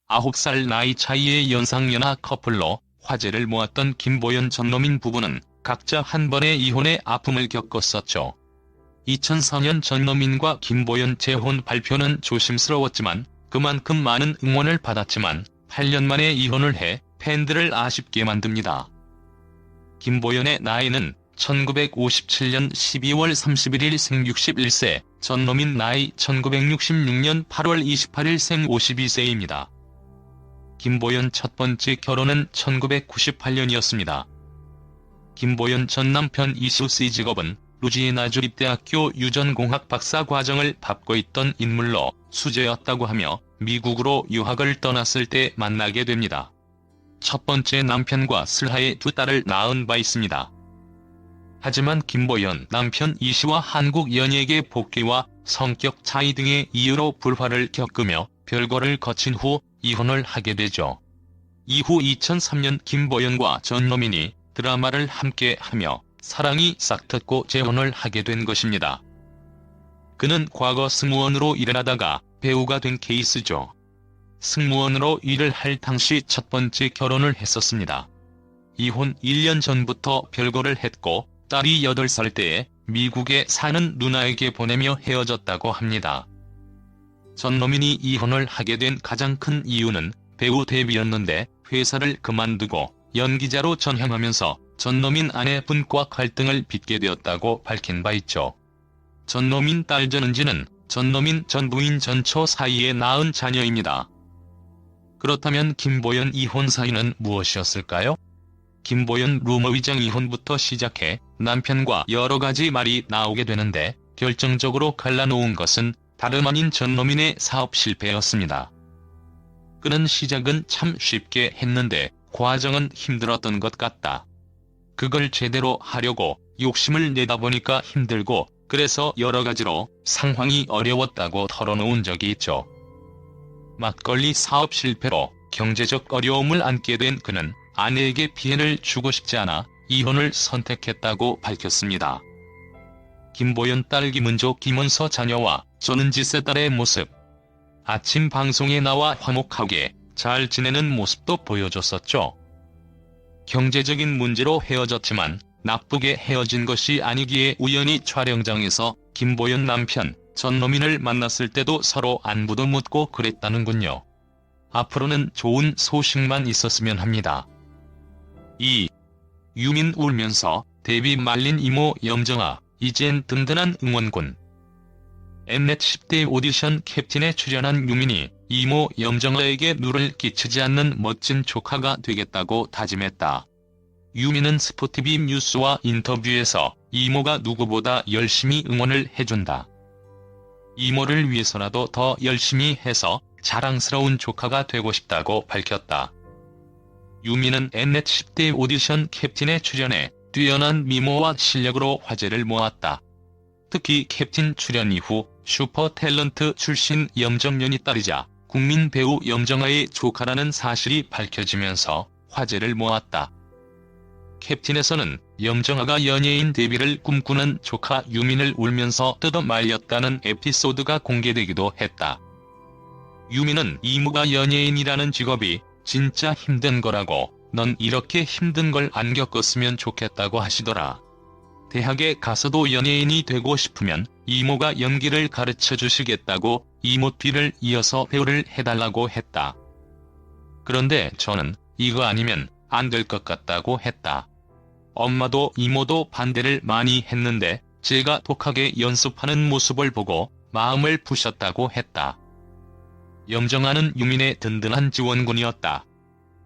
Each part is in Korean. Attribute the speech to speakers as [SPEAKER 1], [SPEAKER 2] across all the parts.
[SPEAKER 1] 9살 나이 차이의 연상연하 커플로 화제를 모았던 김보연 전노민 부부는 각자 한 번의 이혼의 아픔을 겪었었죠. 2004년 전노민과 김보연 재혼 발표는 조심스러웠지만 그만큼 많은 응원을 받았지만 8년 만에 이혼을 해 팬들을 아쉽게 만듭니다. 김보연의 나이는 1957년 12월 31일 생 61세, 전노민 나이 1966년 8월 28일 생 52세입니다. 김보연 첫 번째 결혼은 1998년이었습니다. 김보연 전 남편 이수 씨 직업은 루지애나 주립대학교 유전공학 박사 과정을 밟고 있던 인물로 수재였다고 하며 미국으로 유학을 떠났을 때 만나게 됩니다. 첫 번째 남편과 슬하에 두 딸을 낳은 바 있습니다. 하지만 김보연 남편 이씨와 한국 연예계 복귀와 성격 차이 등의 이유로 불화를 겪으며 별거를 거친 후 이혼을 하게 되죠. 이후 2003년 김보연과 전노민이 드라마를 함께하며 사랑이 싹텄고 재혼을 하게 된 것입니다. 그는 과거 승무원으로 일하다가 배우가 된 케이스죠. 승무원으로 일을 할 당시 첫 번째 결혼을 했었습니다. 이혼 1년 전부터 별거를 했고 딸이 8살 때에 미국에 사는 누나에게 보내며 헤어졌다고 합니다. 전노민이 이혼을 하게 된 가장 큰 이유는 배우 데뷔였는데 회사를 그만두고 연기자로 전향하면서 전노민 아내분과 갈등을 빚게 되었다고 밝힌 바 있죠. 전노민 딸 전은지는 전노민 전 부인 전초 사이에 낳은 자녀입니다. 그렇다면 김보연 이혼 사유는 무엇이었을까요? 김보연 루머위장 이혼부터 시작해 남편과 여러 가지 말이 나오게 되는데 결정적으로 갈라놓은 것은 다름 아닌 전노민의 사업 실패였습니다. 그는 시작은 참 쉽게 했는데 과정은 힘들었던 것 같다. 그걸 제대로 하려고 욕심을 내다 보니까 힘들고 그래서 여러 가지로 상황이 어려웠다고 털어놓은 적이 있죠. 막걸리 사업 실패로 경제적 어려움을 안게 된 그는 아내에게 피해를 주고 싶지 않아 이혼을 선택했다고 밝혔습니다. 김보연 딸 김은조 김은서 자녀와 전은지 세 딸의 모습. 아침 방송에 나와 화목하게 잘 지내는 모습도 보여줬었죠. 경제적인 문제로 헤어졌지만 나쁘게 헤어진 것이 아니기에 우연히 촬영장에서 김보연 남편 전노민을 만났을 때도 서로 안부도 묻고 그랬다는군요. 앞으로는 좋은 소식만 있었으면 합니다. 2. 유민 울면서 데뷔 말린 이모 염정아, 이젠 든든한 응원군. 엠넷 10대 오디션 캡틴에 출연한 유민이 이모 염정아에게 누를 끼치지 않는 멋진 조카가 되겠다고 다짐했다. 유민은 스포티비 뉴스와 인터뷰에서 이모가 누구보다 열심히 응원을 해준다. 이모를 위해서라도 더 열심히 해서 자랑스러운 조카가 되고 싶다고 밝혔다. 유민은 엠넷 10대 오디션 캡틴에 출연해 뛰어난 미모와 실력으로 화제를 모았다. 특히 캡틴 출연 이후 슈퍼 탤런트 출신 염정연이 딸이자 국민 배우 염정아의 조카라는 사실이 밝혀지면서 화제를 모았다. 캡틴에서는 염정아가 연예인 데뷔를 꿈꾸는 조카 유민을 울면서 뜯어 말렸다는 에피소드가 공개되기도 했다. 유민은 이모가 연예인이라는 직업이 진짜 힘든 거라고 넌 이렇게 힘든 걸 안 겪었으면 좋겠다고 하시더라. 대학에 가서도 연예인이 되고 싶으면 이모가 연기를 가르쳐 주시겠다고 이모 뒤를 이어서 배우를 해달라고 했다. 그런데 저는 이거 아니면 안 될 것 같다고 했다. 엄마도 이모도 반대를 많이 했는데 제가 독하게 연습하는 모습을 보고 마음을 푸셨다고 했다. 염정아는 유민의 든든한 지원군이었다.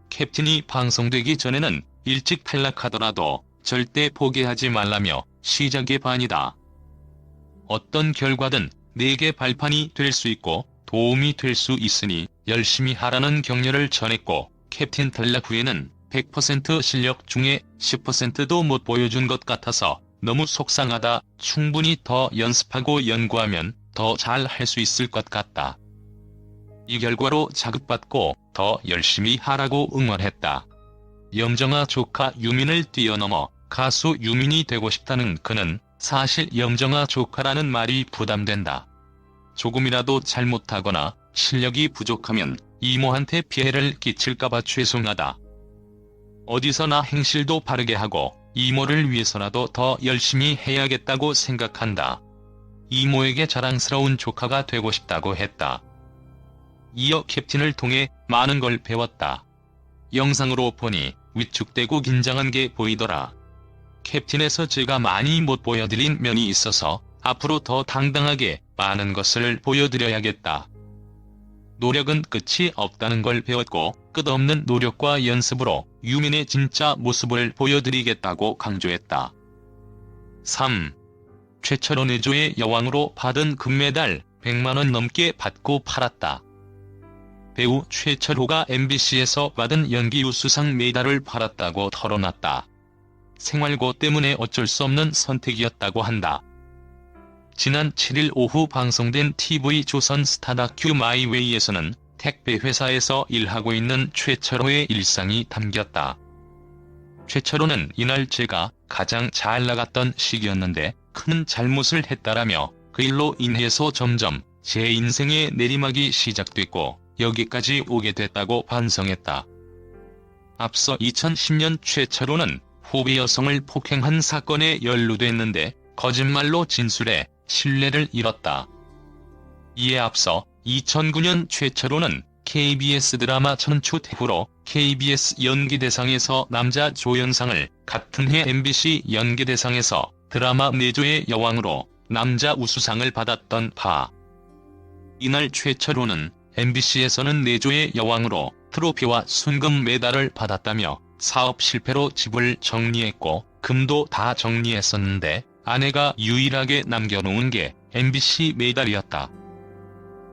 [SPEAKER 1] 캡틴이 방송되기 전에는 일찍 탈락하더라도 절대 포기하지 말라며 시작의 반이다. 어떤 결과든 내게 발판이 될 수 있고 도움이 될 수 있으니 열심히 하라는 격려를 전했고 캡틴 탈락 후에는 100% 실력 중에 10%도 못 보여준 것 같아서 너무 속상하다. 충분히 더 연습하고 연구하면 더 잘 할 수 있을 것 같다. 이 결과로 자극받고 더 열심히 하라고 응원했다. 염정아 조카 유민을 뛰어넘어 가수 유민이 되고 싶다는 그는 사실 염정아 조카라는 말이 부담된다. 조금이라도 잘못하거나 실력이 부족하면 이모한테 피해를 끼칠까봐 죄송하다. 어디서나 행실도 바르게 하고 이모를 위해서라도 더 열심히 해야겠다고 생각한다. 이모에게 자랑스러운 조카가 되고 싶다고 했다. 이어 캡틴을 통해 많은 걸 배웠다. 영상으로 보니 위축되고 긴장한 게 보이더라. 캡틴에서 제가 많이 못 보여드린 면이 있어서 앞으로 더 당당하게 많은 것을 보여드려야겠다. 노력은 끝이 없다는 걸 배웠고 끝없는 노력과 연습으로 유민의 진짜 모습을 보여드리겠다고 강조했다. 3. 최철호 내조의 여왕으로 받은 금메달 100만원 넘게 받고 팔았다. 배우 최철호가 MBC에서 받은 연기우수상 메달을 팔았다고 털어놨다. 생활고 때문에 어쩔 수 없는 선택이었다고 한다. 지난 7일 오후 방송된 TV조선 스타 다큐 마이웨이에서는 택배 회사에서 일하고 있는 최철호의 일상이 담겼다. 최철호는 이날 제가 가장 잘 나갔던 시기였는데 큰 잘못을 했다라며 그 일로 인해서 점점 제 인생의 내리막이 시작됐고 여기까지 오게 됐다고 반성했다. 앞서 2010년 최철호는 후배 여성을 폭행한 사건에 연루됐는데 거짓말로 진술해 신뢰를 잃었다. 이에 앞서 2009년 최철호는 KBS 드라마 천추태후로 KBS 연기대상에서 남자 조연상을, 같은 해 MBC 연기대상에서 드라마 내조의 여왕으로 남자 우수상을 받았던 바. 이날 최철호는 MBC에서는 내조의 여왕으로 트로피와 순금 메달을 받았다며 사업 실패로 집을 정리했고 금도 다 정리했었는데 아내가 유일하게 남겨놓은 게 MBC 메달이었다.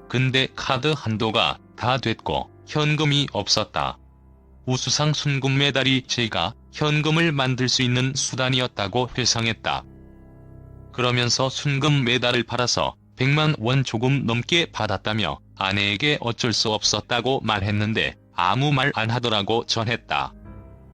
[SPEAKER 1] 근데 카드 한도가 다 됐고 현금이 없었다. 우수상 순금 메달이 제가 현금을 만들 수 있는 수단이었다고 회상했다. 그러면서 순금 메달을 팔아서 100만 원 조금 넘게 받았다며 아내에게 어쩔 수 없었다고 말했는데 아무 말 안 하더라고 전했다.